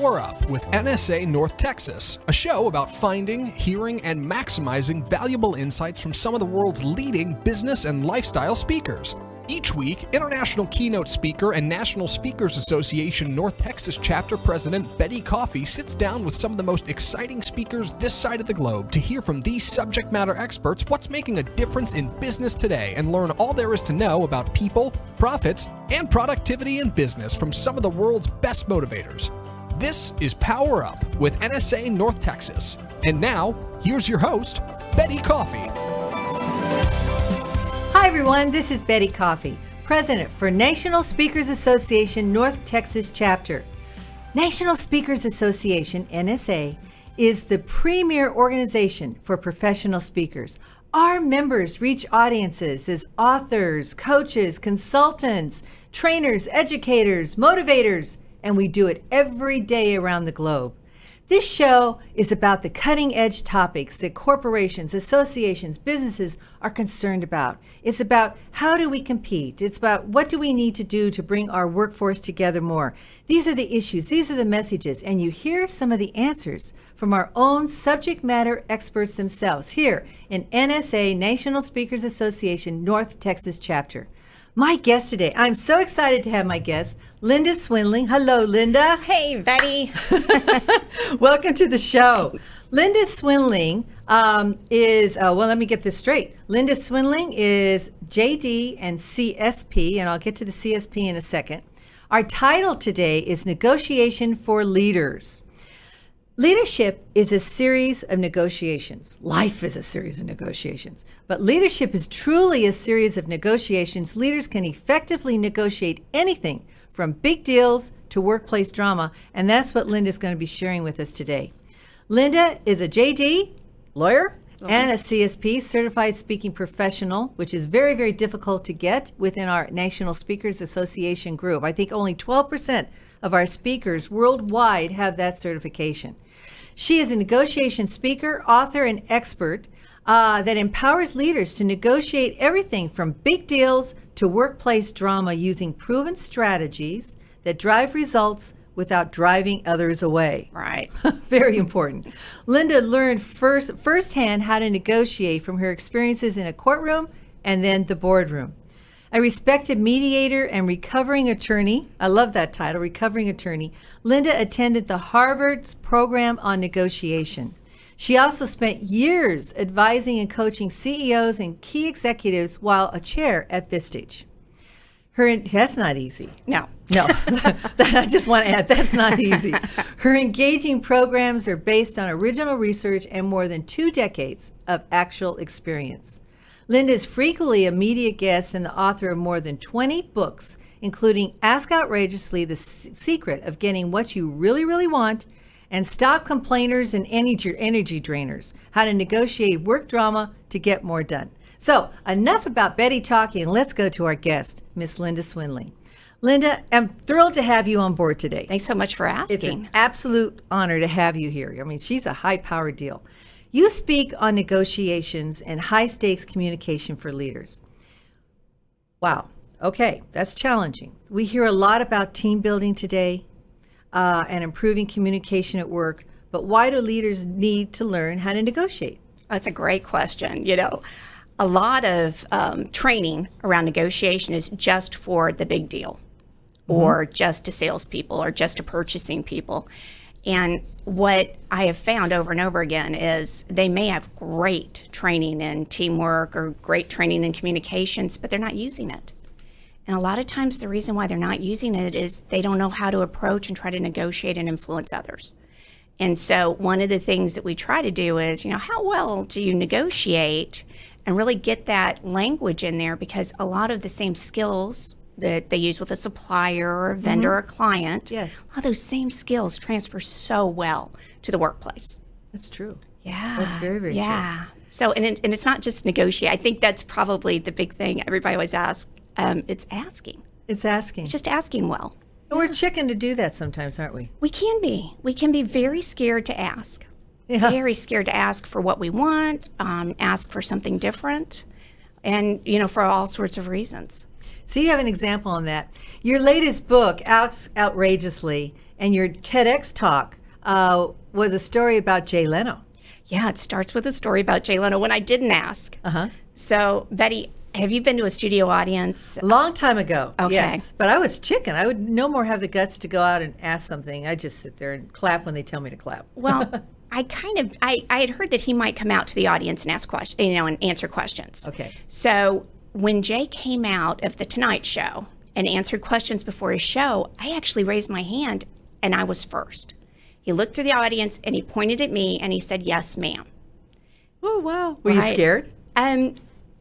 Power Up with NSA North Texas, a show about finding, hearing, and maximizing valuable insights from some of the world's leading business and lifestyle speakers. Each week, international keynote speaker and National Speakers Association North Texas chapter president Betty Coffey sits down with some of the most exciting speakers this side of the globe to hear from these subject matter experts what's making a difference in business today and learn all there is to know about people, profits, and productivity in business from some of the world's best motivators. This is Power Up with NSA North Texas. And now, here's your host, Betty Coffey. Hi everyone, this is Betty Coffey, President for National Speakers Association North Texas Chapter. National Speakers Association, NSA, is the premier organization for professional speakers. Our members reach audiences as authors, coaches, consultants, trainers, educators, motivators, and we do it every day around the globe. This show is about the cutting-edge topics that corporations, associations, businesses are concerned about. It's about how do we compete? It's about what do we need to do to bring our workforce together more. These are the issues, these are the messages, and you hear some of the answers from our own subject matter experts themselves here in NSA, National Speakers Association, North Texas Chapter. My guest today, I'm so excited to have my guest, Linda Swindling. Hello, Linda. Hey, Betty. Welcome to the show. Linda Swindling let me get this straight. Linda Swindling is JD and CSP, and I'll get to the CSP in a second. Our title today is Negotiation for Leaders. Leadership is a series of negotiations. Life is a series of negotiations. But leadership is truly a series of negotiations. Leaders can effectively negotiate anything from big deals to workplace drama, and that's what Linda's going to be sharing with us today. Linda is a JD, lawyer, and a CSP, Certified Speaking Professional, which is very, very difficult to get within our National Speakers Association group. I think only 12% of our speakers worldwide have that certification. She is a negotiation speaker, author, and expert that empowers leaders to negotiate everything from big deals to workplace drama using proven strategies that drive results without driving others away. Right. Very important. Linda learned firsthand how to negotiate from her experiences in a courtroom and then the boardroom. A respected mediator and recovering attorney, I love that title, recovering attorney, Linda attended the Harvard program on negotiation. She also spent years advising and coaching CEOs and key executives while a chair at Vistage. That's not easy. No. I just want to add, that's not easy. Her engaging programs are based on original research and more than 2 decades of actual experience. Linda is frequently a media guest and the author of more than 20 books, including Ask Outrageously, The Secret of Getting What You Really, Really Want, and Stop Complainers and Energy Drainers, How to Negotiate Work Drama to Get More Done. So enough about Betty talking, and let's go to our guest, Miss Linda Swindling. Linda, I'm thrilled to have you on board today. Thanks so much for asking. It's an absolute honor to have you here. I mean, she's a high-powered deal. You speak on negotiations and high-stakes communication for leaders. Wow. Okay, that's challenging. We hear a lot about team building today and improving communication at work, but why do leaders need to learn how to negotiate? That's a great question. You know, a lot of training around negotiation is just for the big deal or just to salespeople or just to purchasing people. And what I have found over and over again is they may have great training in teamwork or great training in communications, but they're not using it. And a lot of times the reason why they're not using it is they don't know how to approach and try to negotiate and influence others. And so one of the things that we try to do is, how well do you negotiate and really get that language in there, because a lot of the same skills that they use with a supplier or a vendor or client, yes, a lot of those same skills transfer so well to the workplace. That's true. Yeah. That's very, very true. Yeah. So, and it's not just negotiate. I think that's probably the big thing everybody always asks. It's asking. It's asking. It's just asking well. We're chicken to do that sometimes, aren't we? We can be. We can be very scared to ask. Yeah. Very scared to ask for what we want, ask for something different, and, for all sorts of reasons. So you have an example on that. Your latest book, Outrageously, and your TEDx talk was a story about Jay Leno. Yeah, it starts with a story about Jay Leno when I didn't ask. So, Betty, have you been to a studio audience? A long time ago, Okay. yes. But I was chicken. I would no more have the guts to go out and ask something. I just sit there and clap when they tell me to clap. Well, I had heard that he might come out to the audience and ask questions, and answer questions. Okay. So when Jay came out of the Tonight Show and answered questions before his show, I actually raised my hand and I was first. He looked through the audience and he pointed at me and he said, "Yes, ma'am." Oh, wow. Were you scared?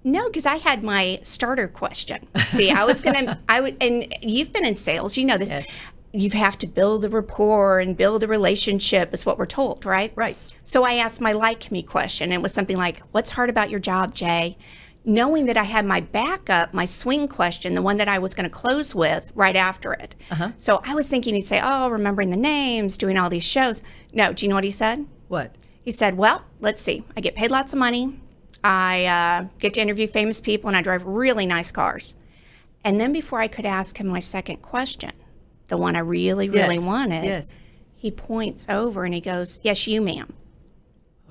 No, because I had my starter question. See, and you've been in sales, you know this. Yes. You have to build a rapport and build a relationship is what we're told, right? Right. So I asked my like me question. And it was something like, "What's hard about your job, Jay?" Knowing that I had my backup, my swing question, the one that I was going to close with right after it. So I was thinking he'd say, "Oh, remembering the names, doing all these shows." No, do you know what he said? What? He said, "Well, let's see. I get paid lots of money. I get to interview famous people and I drive really nice cars." And then before I could ask him my second question, the one I really wanted, he points over and he goes, "Yes, you, ma'am."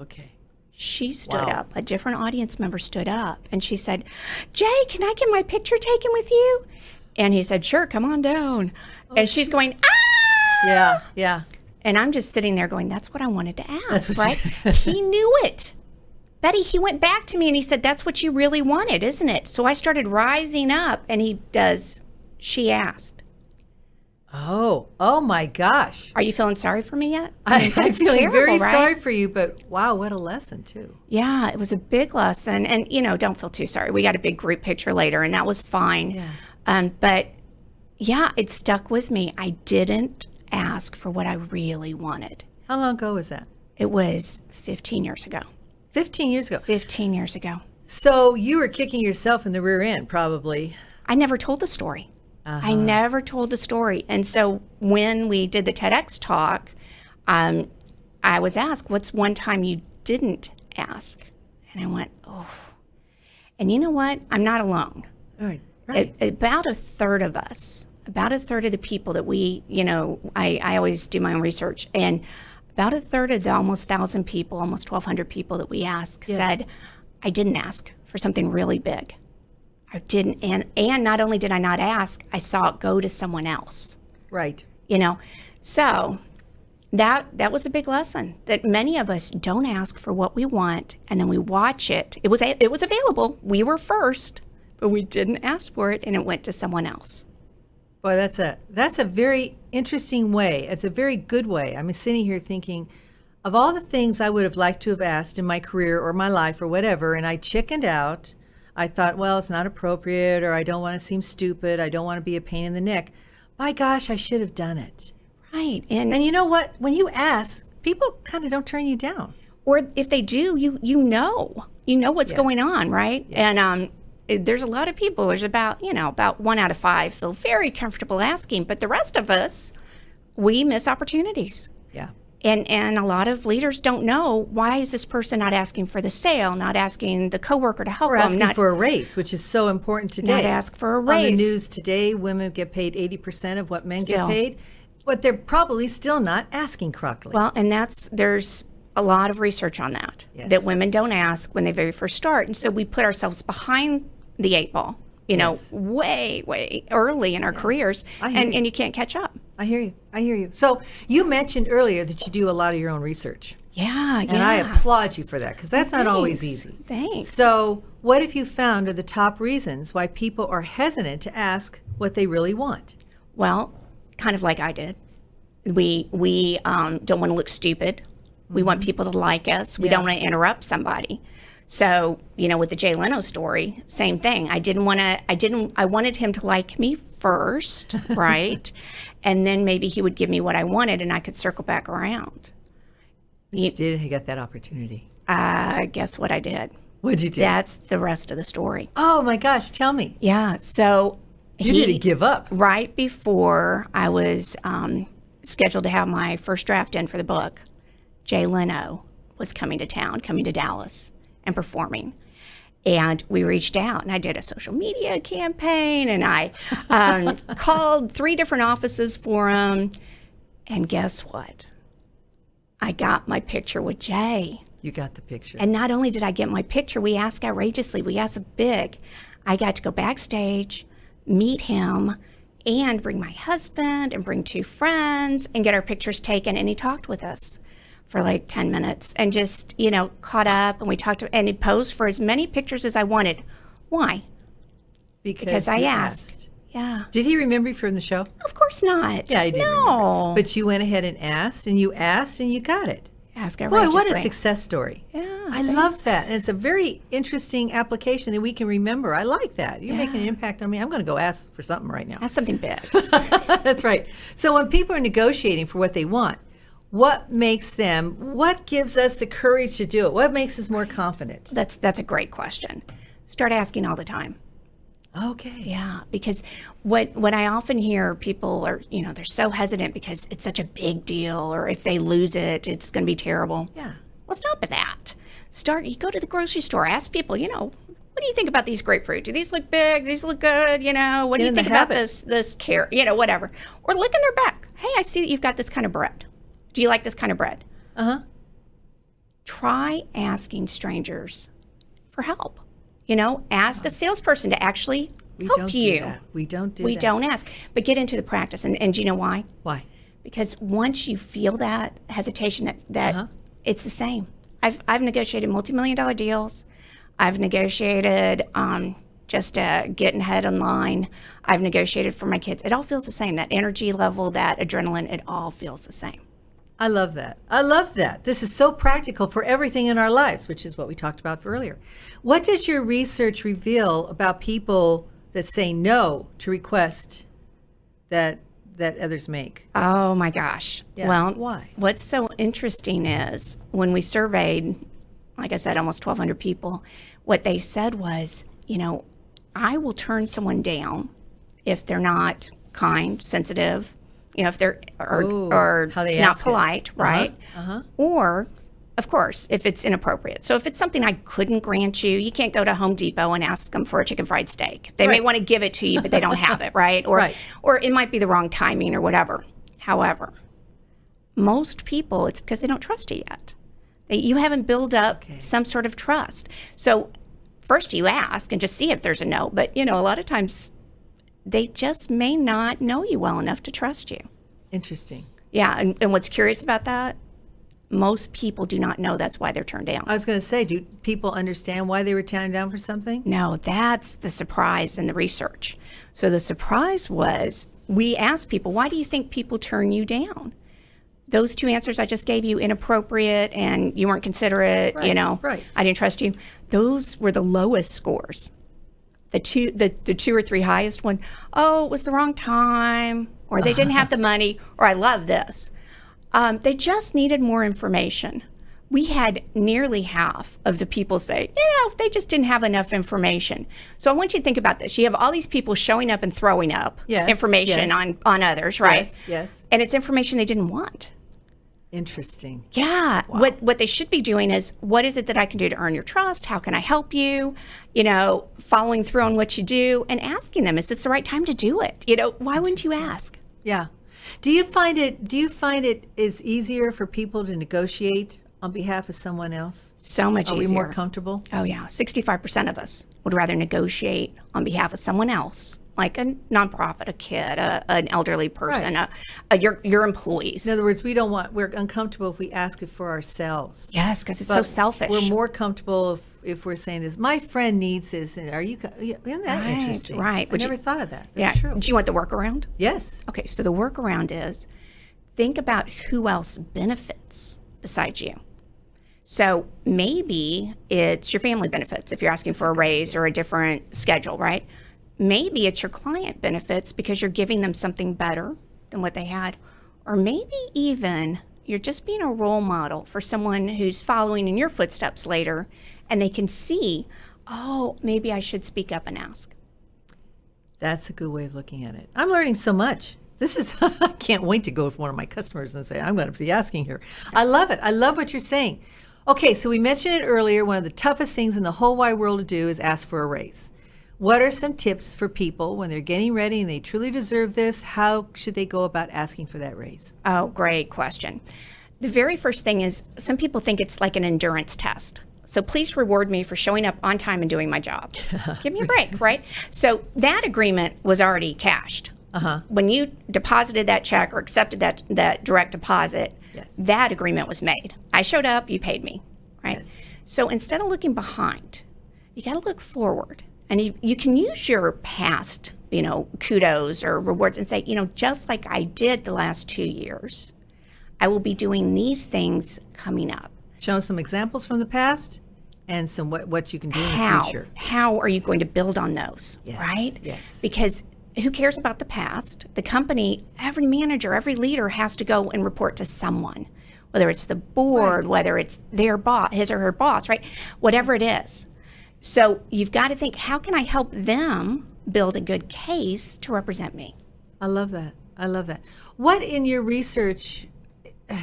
Okay. She stood up. A different audience member stood up and she said, "Jay, can I get my picture taken with you?" And he said, "Sure, come on down." And she's going, "Ah!" Yeah, yeah. And I'm just sitting there going, that's what I wanted to ask, That's what right? He knew it. Betty, he went back to me and he said, "That's what you really wanted, isn't it?" So I started rising up and he does, "She asked." Oh my gosh. Are you feeling sorry for me yet? I'm That's feeling terrible, very right? sorry for you, but wow, what a lesson too. Yeah, it was a big lesson. And, don't feel too sorry. We got a big group picture later and that was fine. Yeah. But yeah, it stuck with me. I didn't ask for what I really wanted. How long ago was that? It was 15 years ago. 15 years ago. 15 years ago. So you were kicking yourself in the rear end, probably. I never told the story. I never told the story. And so when we did the TEDx talk, I was asked, "What's one time you didn't ask?" And I went, "Oh." And you know what? I'm not alone. All right. Right. About a third of us, about a third of the people that we, I always do my own research, and about a third of the almost 1,000 people, almost 1,200 people that we asked said, "I didn't ask for something really big. I didn't." And not only did I not ask, I saw it go to someone else. Right. So that was a big lesson, that many of us don't ask for what we want and then we watch it. It was available. We were first, but we didn't ask for it and it went to someone else. Boy, that's a very interesting way. It's a very good way. I'm sitting here thinking of all the things I would have liked to have asked in my career or my life or whatever, and I chickened out. I thought, well, it's not appropriate, or I don't want to seem stupid. I don't want to be a pain in the neck. By gosh, I should have done it. Right. And you know what? When you ask, people kind of don't turn you down. Or if they do, you know what's going on, right? Yes. And there's a lot of people, there's about 1 out of 5 feel very comfortable asking, but the rest of us, we miss opportunities. Yeah. And a lot of leaders don't know, why is this person not asking for the sale, not asking the coworker to help Or them, asking for a raise, which is so important today. not ask for a On the raise. news today, women get paid 80% of what men Still. get paid, but they're probably still not asking correctly. Well, and there's a lot of research on that, Yes. that women don't ask when they very first start. And so we put ourselves behind the 8 ball, Yes. way, way early in our careers, I hear you. and you can't catch up. I hear you. So you mentioned earlier that you do a lot of your own research. Yeah, And I applaud you for that, because that's not always Thanks. easy. Thanks. So what have you found are the top reasons why people are hesitant to ask what they really want? Well, kind of like I did. We don't want to look stupid. We want people to like us. We don't want to interrupt somebody. So, with the Jay Leno story, same thing. I wanted him to like me first, right? And then maybe he would give me what I wanted and I could circle back around. You did get that opportunity. Guess what I did? What'd you do? That's the rest of the story. Oh my gosh, tell me. Yeah, so You didn't give up. Right before I was scheduled to have my first draft in for the book, Jay Leno was coming to town, coming to Dallas and performing. And we reached out, and I did a social media campaign, and I called 3 different offices for him. And guess what? I got my picture with Jay. You got the picture. And not only did I get my picture, we asked outrageously, we asked big. I got to go backstage, meet him, and bring my husband and bring 2 friends and get our pictures taken. And he talked with us for like 10 minutes and just, caught up, and we talked and he posed for as many pictures as I wanted. Why? Because I asked. Yeah. Did he remember you from the show? Of course not. Yeah, I did. No. But you went ahead and asked, and you got it. Ask Boy, outrageously. what a success story. Yeah. I love that. And it's a very interesting application that we can remember. I like that. You're making an impact on me. I'm going to go ask for something right now. Ask something big. That's right. So when people are negotiating for what they want, what gives us the courage to do it? What makes us more confident? That's a great question. Start asking all the time. Okay. Yeah, because what I often hear, people are, they're so hesitant because it's such a big deal, or if they lose it, it's going to be terrible. Yeah. Well, stop at that. You go to the grocery store, ask people, what do you think about these grapefruit? Do these look big? Do these look good? What do you think about this carrot? Whatever. Or look in their back. Hey, I see that you've got this kind of bread. Do you like this kind of bread? Uh-huh. Try asking strangers for help. Ask a salesperson to actually help you. We don't do that. We don't ask. But get into the practice. And do you know why? Why? Because once you feel that hesitation, that it's the same. I've negotiated multi-million-dollar deals. I've negotiated just getting ahead in line. I've negotiated for my kids. It all feels the same. That energy level, that adrenaline, it all feels the same. I love that. I love that. This is so practical for everything in our lives, which is what we talked about earlier. What does your research reveal about people that say no to requests that others make? Oh my gosh. Yeah. Well, why? What's so interesting is when we surveyed, like I said, almost 1,200 people, what they said was, I will turn someone down if they're not kind, sensitive, if they're or how they not ask polite, right? Uh-huh. Or, of course, if it's inappropriate. So if it's something I couldn't grant you, you can't go to Home Depot and ask them for a chicken fried steak. They may want to give it to you, but they don't have it, right? Or it might be the wrong timing or whatever. However, most people, it's because they don't trust you yet. You haven't built up some sort of trust. So first you ask and just see if there's a no. But, a lot of times they just may not know you well enough to trust you. Interesting. Yeah, and what's curious about that, most people do not know that's why they're turned down. I was going to say, do people understand why they were turned down for something? No, that's the surprise in the research. So the surprise was, we asked people, why do you think people turn you down? Those 2 answers I just gave you, inappropriate and you weren't considerate, Right. I didn't trust you. Those were the lowest scores. The 2 or 3 highest one, it was the wrong time, or they didn't have the money, or I love this. They just needed more information. We had nearly half of the people say, they just didn't have enough information. So I want you to think about this. You have all these people showing up and throwing up information on others, right? Yes. And it's information they didn't want. Interesting. Yeah. Wow. What they should be doing is, what is it that I can do to earn your trust? How can I help you? Following through on what you do and asking them, is this the right time to do it? Why wouldn't you ask? Yeah. Do you find it is easier for people to negotiate on behalf of someone else? So much easier. Are we more comfortable? Oh yeah. 65% of us would rather negotiate on behalf of someone else, like a nonprofit, a kid, an elderly person, your employees. In other words, we're uncomfortable if we ask it for ourselves. Yes, because it's so selfish. We're more comfortable if we're saying this. My friend needs this, and isn't that interesting? Right. I never thought of that. That's true. Do you want the workaround? Yes. Okay, so the workaround is, think about who else benefits besides you. So maybe it's your family benefits if you're asking for a raise or a different schedule, right? Maybe it's your client benefits because you're giving them something better than what they had. Or maybe even you're just being a role model for someone who's following in your footsteps later, and they can see, maybe I should speak up and ask. That's a good way of looking at it. I'm learning so much. I can't wait to go with one of my customers and say, I'm going to be asking here. I love it. I love what you're saying. Okay, so we mentioned it earlier. One of the toughest things in the whole wide world to do is ask for a raise. What are some tips for people when they're getting ready and they truly deserve this? How should they go about asking for that raise? Oh, great question. The very first thing is some people think it's like an endurance test. So please reward me for showing up on time and doing my job. Give me a break, right? So that agreement was already cashed. When you deposited that check or accepted that direct deposit, that agreement was made. I showed up, you paid me, right? Yes. So instead of looking behind, you got to look forward. And you can use your past, kudos or rewards and say, just like I did the last 2 years, I will be doing these things coming up. Show some examples from the past and some what you can do in the future. How are you going to build on those, Yes, right? yes. Because who cares about the past? The company, every manager, every leader has to go and report to someone, whether it's the board, whether it's their boss, his or her boss, right? Whatever it is. So you've got to think, how can I help them build a good case to represent me? I love that. I love that. What in your research,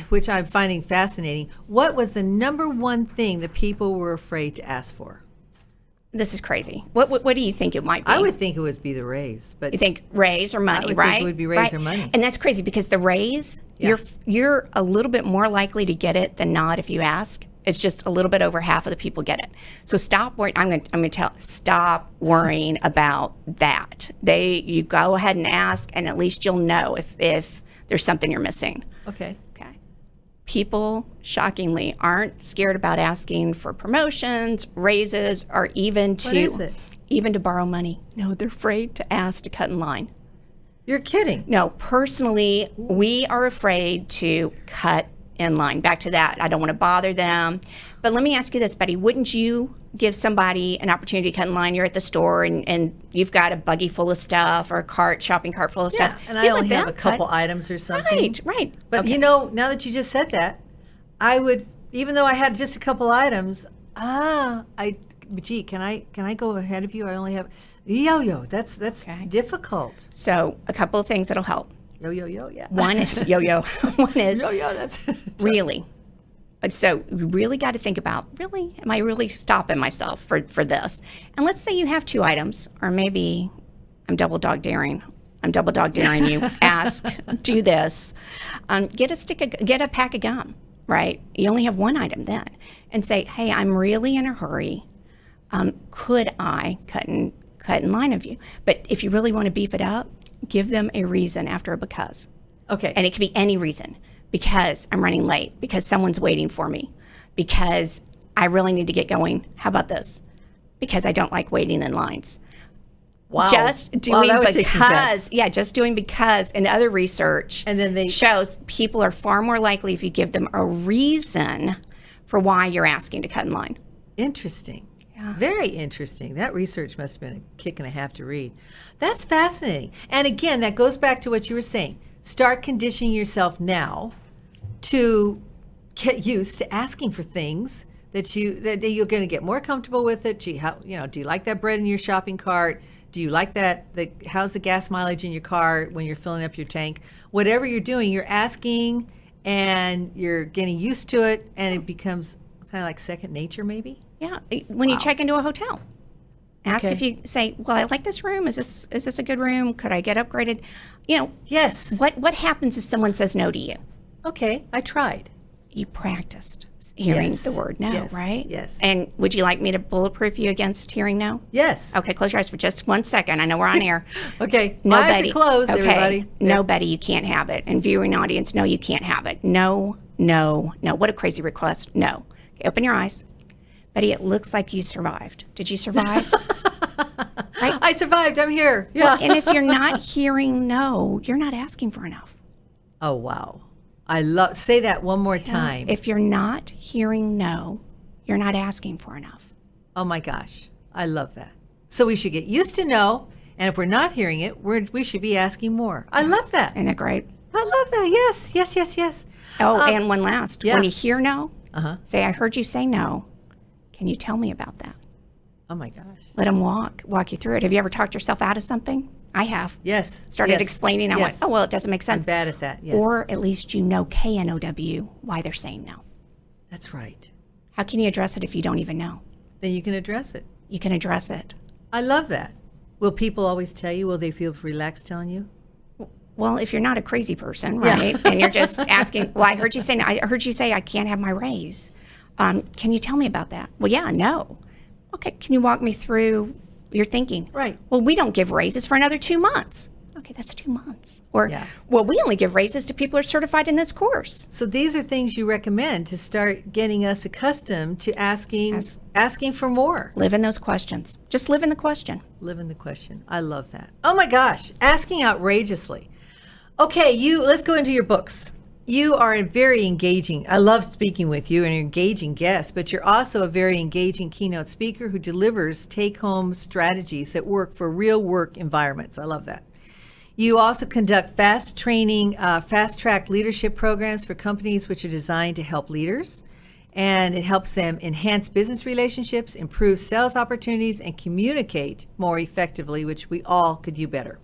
which I'm finding fascinating, what was the number one thing that people were afraid to ask for? This is crazy. What do you think it might be? I would think it would be the raise, but you think raise or money, I would right? think it would be raise or money. And that's crazy because the raise, you're a little bit more likely to get it than not if you ask. It's just a little bit over half of the people get it. So stop worrying. I'm going to stop worrying about that. You go ahead and ask, and at least you'll know if there's something you're missing. Okay. People, shockingly, aren't scared about asking for promotions, raises, or even to borrow money. No, they're afraid to ask to cut in line. You're kidding. No, personally, we are afraid to cut in line. Back to that, I don't want to bother them. But let me ask you this, Betty, wouldn't you give somebody an opportunity to cut in line? You're at the store and you've got a buggy full of stuff or a shopping cart full of stuff. And I only have a couple items or something. Right. But now that you just said that, I would, even though I had just a couple items, can I go ahead of you? I only have, that's difficult. So a couple of things that'll help. Yeah. One is yo-yo. One is that's really. So you really got to think about, really, am I really stopping myself for this? And let's say you have 2 items, or maybe I'm double dog daring you. Ask, do this. Get a pack of gum, right? You only have 1 item then. And say, hey, I'm really in a hurry. Could I cut in line of you? But if you really want to beef it up, give them a reason after a because. Okay. And it could be any reason. Because I'm running late, because someone's waiting for me, because I really need to get going. How about this? Because I don't like waiting in lines. Wow. Just doing that would take some guts. just doing because, and other research and then shows people are far more likely if you give them a reason for why you're asking to cut in line. Interesting. Yeah. Very interesting. That research must have been a kick and a half to read. That's fascinating. And again, that goes back to what you were saying. Start conditioning yourself now to get used to asking for things that you're going to get more comfortable with it. Gee, do you like that bread in your shopping cart? Do you like that? How's the gas mileage in your car when you're filling up your tank? Whatever you're doing, you're asking and you're getting used to it, and it becomes kind of like second nature, maybe. Yeah. When you check into a hotel, ask if you say, well, I like this room. Is this a good room? Could I get upgraded? Yes. What happens if someone says no to you? Okay, I tried. You practiced hearing the word no, right? Yes. And would you like me to bulletproof you against hearing no? Yes. Okay, close your eyes for just 1 second. I know we're on air. Okay, No, my eyes Betty. are closed, Okay. everybody. No, Betty, you can't have it. And viewing audience, no, you can't have it. No. What a crazy request. No. Okay, open your eyes. Betty, it looks like you survived. Did you survive? Right? I survived. I'm here. Yeah. Well, and if you're not hearing no, you're not asking for enough. Oh, wow. Say that one more time. If you're not hearing no, you're not asking for enough. Oh my gosh. I love that. So we should get used to no, and if we're not hearing it, we should be asking more. I love that. Isn't that great? I love that. Yes. Oh, and one last. yeah. When you hear no, say, I heard you say no. Can you tell me about that? Oh my gosh. Let them walk you through it. Have you ever talked yourself out of something? I have. Yes. Started explaining. I went, oh, well, it doesn't make sense. I'm bad at that. Yes. Or at least you know KNOW why they're saying no. That's right. How can you address it if you don't even know? Then you can address it. You can address it. I love that. Will people always tell you? Will they feel relaxed telling you? Well, if you're not a crazy person, right, and you're just asking, well, I heard you say I can't have my raise. Can you tell me about that? Well, yeah, no. Okay, can you walk me through your thinking? Right. Well, we don't give raises for another 2 months. Okay, that's 2 months. Or, Yeah. well, we only give raises to people who are certified in this course. So these are things you recommend to start getting us accustomed to asking for more. Live in those questions. Just live in the question. Live in the question. I love that. Oh my gosh, asking outrageously. Okay, let's go into your books. You are a very engaging, I love speaking with you and you're an engaging guest, but you're also a very engaging keynote speaker who delivers take-home strategies that work for real work environments. I love that. You also conduct fast-track leadership programs for companies which are designed to help leaders, and it helps them enhance business relationships, improve sales opportunities, and communicate more effectively, which we all could do better.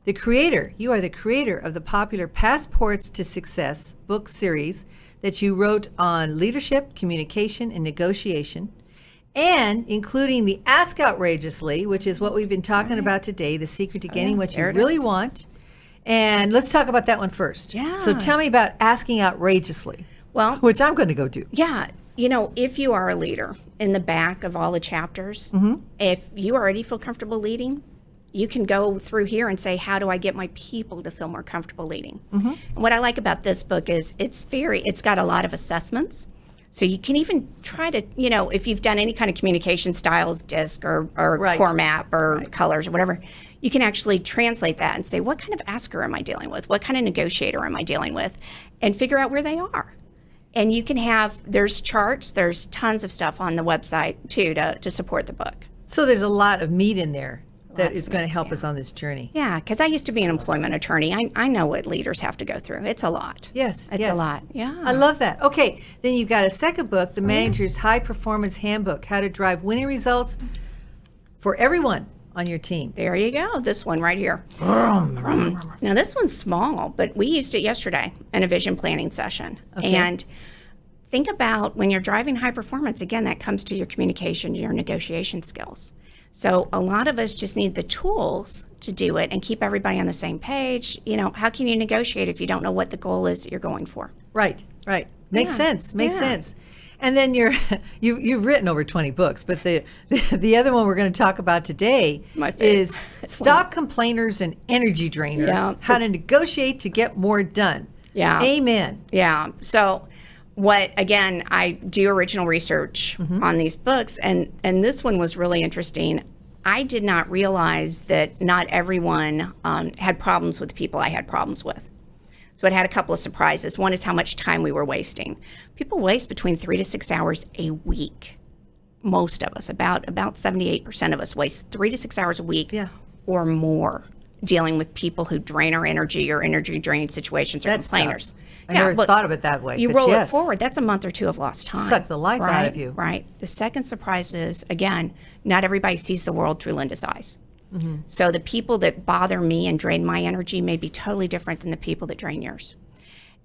You are the creator of the popular Passports to Success book series that you wrote on leadership, communication, and negotiation, and including the Ask Outrageously, which is what we've been talking about today, the secret to getting what you really want. And let's talk about that one first. Yeah. So tell me about Asking Outrageously, Well, which I'm going to go do. yeah, if you are a leader, in the back of all the chapters, if you already feel comfortable leading, you can go through here and say, how do I get my people to feel more comfortable leading? And what I like about this book is it's got a lot of assessments. So you can even try to, if you've done any kind of communication styles, DISC or core map or colors or whatever, you can actually translate that and say, what kind of asker am I dealing with? What kind of negotiator am I dealing with? And figure out where they are. And you can there's charts, there's tons of stuff on the website too to support the book. So there's a lot of meat in there that Lots is of going to it, help us on this journey. Yeah, because I used to be an employment attorney. I know what leaders have to go through. It's a lot. Yes, It's yes. a lot. Yeah. I love that. Okay, then you got a second book, The Manager's High Performance Handbook, How to Drive Winning Results for Everyone on Your Team. There you go. This one right here. Now, this one's small, but we used it yesterday in a vision planning session. Okay. And think about when you're driving high performance, again, that comes to your communication, your negotiation skills. So a lot of us just need the tools to do it and keep everybody on the same page. How can you negotiate if you don't know what the goal is that you're going for? Right. Makes sense. Makes yeah. sense. And then you've written over 20 books, but the other one we're going to talk about today My favorite. is Stop Complainers and Energy Drainers, Yeah. How to Negotiate to Get More Done. Yeah. Amen. Yeah. So I do original research on these books, and this one was really interesting. I did not realize that not everyone had problems with the people I had problems with. So it had a couple of surprises. One is how much time we were wasting. People waste between 3 to 6 hours a week. Most of us, about 78% of us waste 3 to 6 hours a week or more dealing with people who drain our energy or energy draining situations or That's complainers. tough. I never thought of it that way. You but roll yes. it forward, that's a month or two of lost time. Suck the life out of you. Right. The second surprise is, again, not everybody sees the world through Linda's eyes. So the people that bother me and drain my energy may be totally different than the people that drain yours.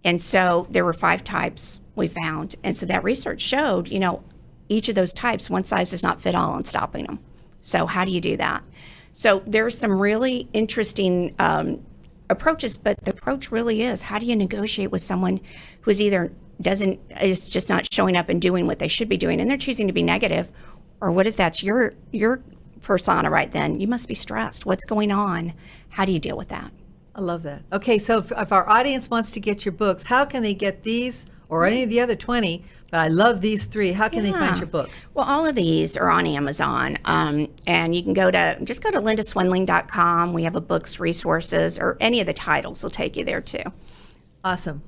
And so there were 5 types we found. And so that research showed, each of those types, one size does not fit all on stopping them. So how do you do that? So there's some really interesting approaches, but the approach really is, how do you negotiate with someone who is is just not showing up and doing what they should be doing, and they're choosing to be negative? Or what if that's your persona right then? You must be stressed. What's going on? How do you deal with that? I love that. Okay, so if our audience wants to get your books, how can they get these or any of the other 20? But I love these 3. How can they find your book? Well, all of these are on Amazon, and you can go to lindaswindling.com. We have a books resources, or any of the titles will take you there too. Awesome.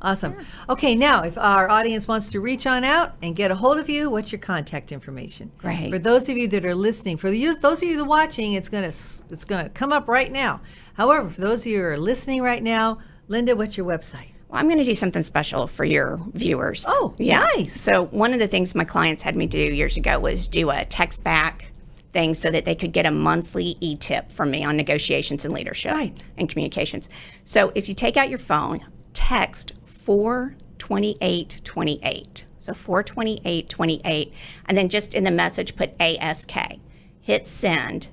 Okay, now if our audience wants to reach on out and get a hold of you, what's your contact information? Great. For those of you that are listening, those of you that are watching, it's gonna come up right now. However, for those of you who are listening right now, Linda, what's your website? Well, I'm going to do something special for your viewers. Oh, yeah. nice. So one of the things my clients had me do years ago was do a text back thing so that they could get a monthly e-tip from me on negotiations and leadership and communications. So if you take out your phone, text 42828. So 42828, and then just in the message put ASK. Hit send.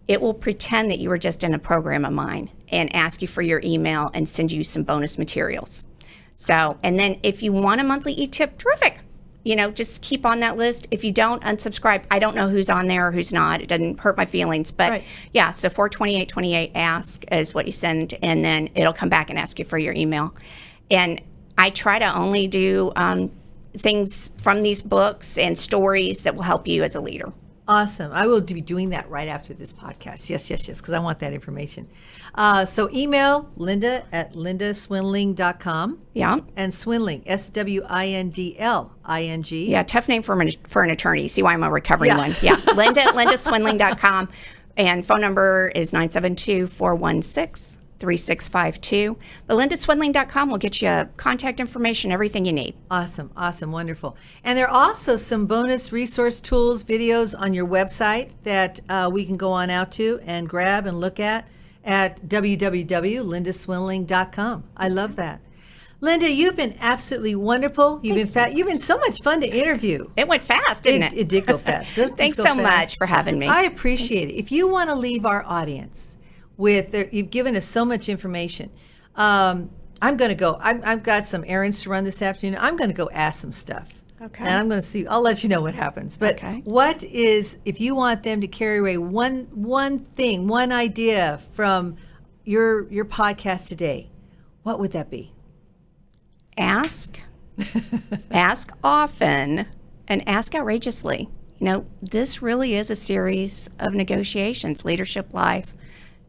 It will pretend that you were just in a program of mine and ask you for your email and send you some bonus materials. So, and then if you want a monthly e-tip, terrific. Just keep on that list. If you don't, unsubscribe. I don't know who's on there or who's not. It doesn't hurt my feelings. But Right. yeah, so 42828 ask is what you send, and then it'll come back and ask you for your email. And I try to only do things from these books and stories that will help you as a leader. Awesome. I will be doing that right after this podcast. Yes, because I want that information. So email Linda at lindaswindling.com. Yeah. And Swindling, Swindling. Yeah, tough name for an attorney. See why I'm a recovering Yeah. one. Yeah, Linda at lindaswindling.com. And phone number is 972-416-3652. But lindaswindling.com will get you contact information, everything you need. Awesome. Wonderful. And there are also some bonus resource tools, videos on your website that we can go on out to and grab and look at www.lindaswindling.com. I love that. Linda, you've been absolutely wonderful. You've been so much fun to interview. It went fast, didn't it? It did go fast. Thanks so much for having me. I appreciate it. If you want to leave our audience with, you've given us so much information. I'm going to go. I've got some errands to run this afternoon. I'm going to go ask some stuff. Okay. And I'm going to see. I'll let you know what happens. But what is, if you want them to carry away one thing, one idea from your podcast today, what would that be? Ask often, and ask outrageously. This really is a series of negotiations, leadership life.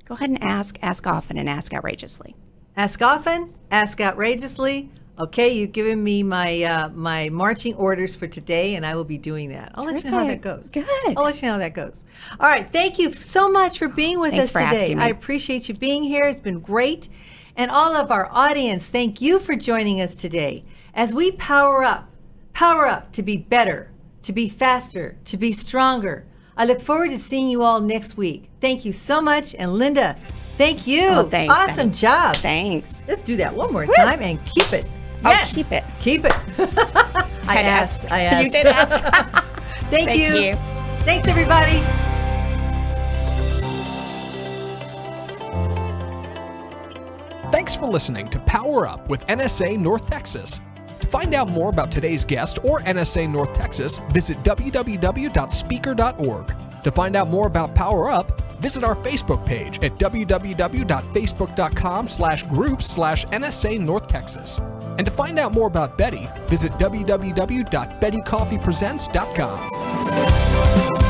Go ahead and ask often, and ask outrageously. Ask often, ask outrageously. Okay, you've given me my my marching orders for today, and I will be doing that. I'll let you know how that goes. Good. I'll let you know how that goes. All right, thank you so much for being with Thanks us for today. asking me. I appreciate you being here. It's been great. And all of our audience, thank you for joining us today as we power up to be better, to be faster, to be stronger. I look forward to seeing you all next week. Thank you so much. And Linda, thank you. Oh, thanks, awesome Ben. job. Thanks. Let's do that one more time and keep it. Yes. Keep it. Keep it. I asked. You did ask. Thank you. Thanks, everybody. Thanks for listening to Power Up with NSA North Texas. To find out more about today's guest or NSA North Texas, visit www.speaker.org. To find out more about Power Up, visit our Facebook page at www.facebook.com/groups/NSA North Texas. And to find out more about Betty, visit www.bettycoffeepresents.com.